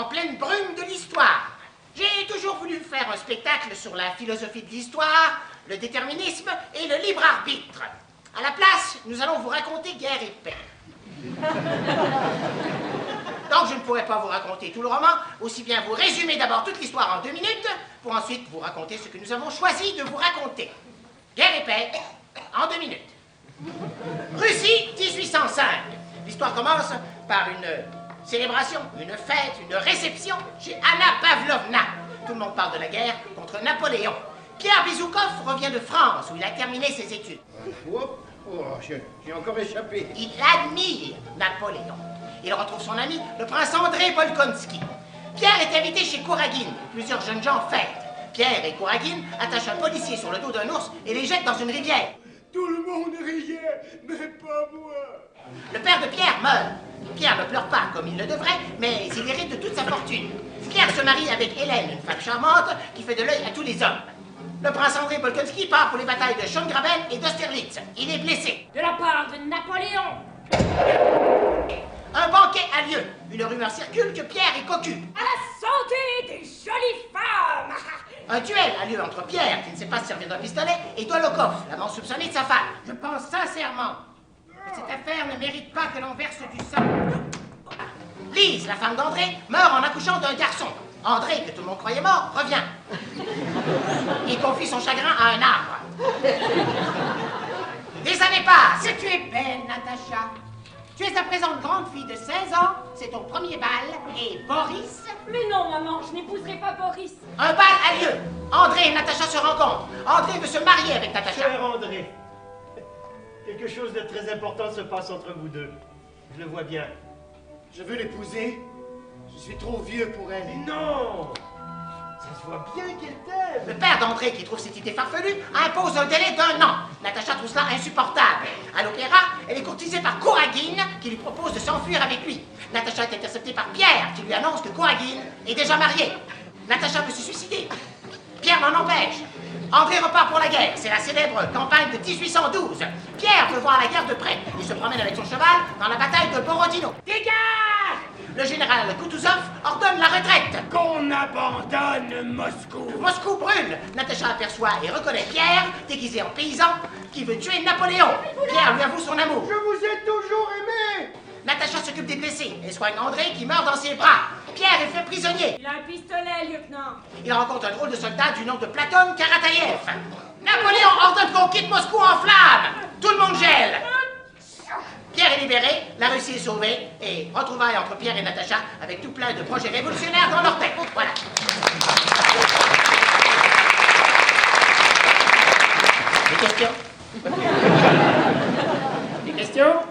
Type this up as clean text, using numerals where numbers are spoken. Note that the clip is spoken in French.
pleine brume de l'histoire. J'ai toujours voulu faire un spectacle sur la philosophie de l'histoire, le déterminisme et le libre arbitre. À la place, nous allons vous raconter guerre et paix. Donc je ne pourrai pas vous raconter tout le roman, aussi bien vous résumer d'abord toute l'histoire en 2 minutes, pour ensuite vous raconter ce que nous avons choisi de vous raconter. Guerre et paix, en 2 minutes. Russie, 1805. L'histoire commence par une célébration, une fête, une réception chez Anna Pavlovna. Tout le monde parle de la guerre contre Napoléon. Pierre Bezukhov revient de France, où il a terminé ses études. J'ai encore échappé. Il admire Napoléon. Il retrouve son ami, le prince André Bolkonski. Pierre est invité chez Kouragine. Plusieurs jeunes gens fêtent. Pierre et Kouragine attachent un policier sur le dos d'un ours et les jettent dans une rivière. Tout le monde riait, mais pas moi. Le père de Pierre meurt. Pierre ne pleure pas comme il le devrait, mais il hérite de toute sa fortune. Pierre se marie avec Hélène, une femme charmante qui fait de l'œil à tous les hommes. Le prince André Bolkonski part pour les batailles de Schöngraben et d'Austerlitz. Il est blessé. De la part de Napoléon. Un banquet a lieu. Une rumeur circule que Pierre est cocu. À la santé des jolies femmes. Un duel a lieu entre Pierre, qui ne sait pas se servir d'un pistolet, et Dolokhov, l'amant soupçonné de sa femme. Je pense sincèrement que cette affaire ne mérite pas que l'on verse du sang. Lise, la femme d'André, meurt en accouchant d'un garçon. André, que tout le monde croyait mort, revient. Il confie son chagrin à un arbre. Des années passent. Tu es belle, Natacha. Tu es à présent une grande fille de 16 ans, c'est ton premier bal, et Boris... Mais non, maman, je n'épouserai pas Boris. Un bal a lieu. André et Natacha se rencontrent. André veut se marier avec Natacha. Cher André, quelque chose de très important se passe entre vous deux. Je le vois bien. Je veux l'épouser. Je suis trop vieux pour elle. Non! Ça se voit bien qu'elle t'aime. Le père d'André, qui trouve cette idée farfelue, impose un délai d'1 an. Natacha trouve cela insupportable. À l'opéra, elle est courtisée par Kouragine, qui lui propose de s'enfuir avec lui. Natacha est interceptée par Pierre, qui lui annonce que Kouragine est déjà marié. Natacha veut se suicider. Pierre l'en empêche. André repart pour la guerre. C'est la célèbre campagne de 1812. Pierre veut voir la guerre de près. Il se promène avec son cheval dans la bataille de Borodino. Dégage! Le général Kutuzov ordonne la retraite. Qu'on abandonne Moscou. Moscou brûle. Natacha aperçoit et reconnaît Pierre, déguisé en paysan, qui veut tuer Napoléon. Pierre lui avoue son amour. Je vous ai toujours aimé. Natacha s'occupe des blessés et soigne André qui meurt dans ses bras. Pierre est fait prisonnier. Il a un pistolet, lieutenant. Il rencontre un drôle de soldat du nom de Platon Karataïev. Napoléon ordonne qu'on quitte Moscou en flammes. Tout le monde gèle. Pierre est libéré, la Russie est sauvée, et retrouvailles entre Pierre et Natacha avec tout plein de projets révolutionnaires dans leur tête. Voilà. Des questions? Des questions?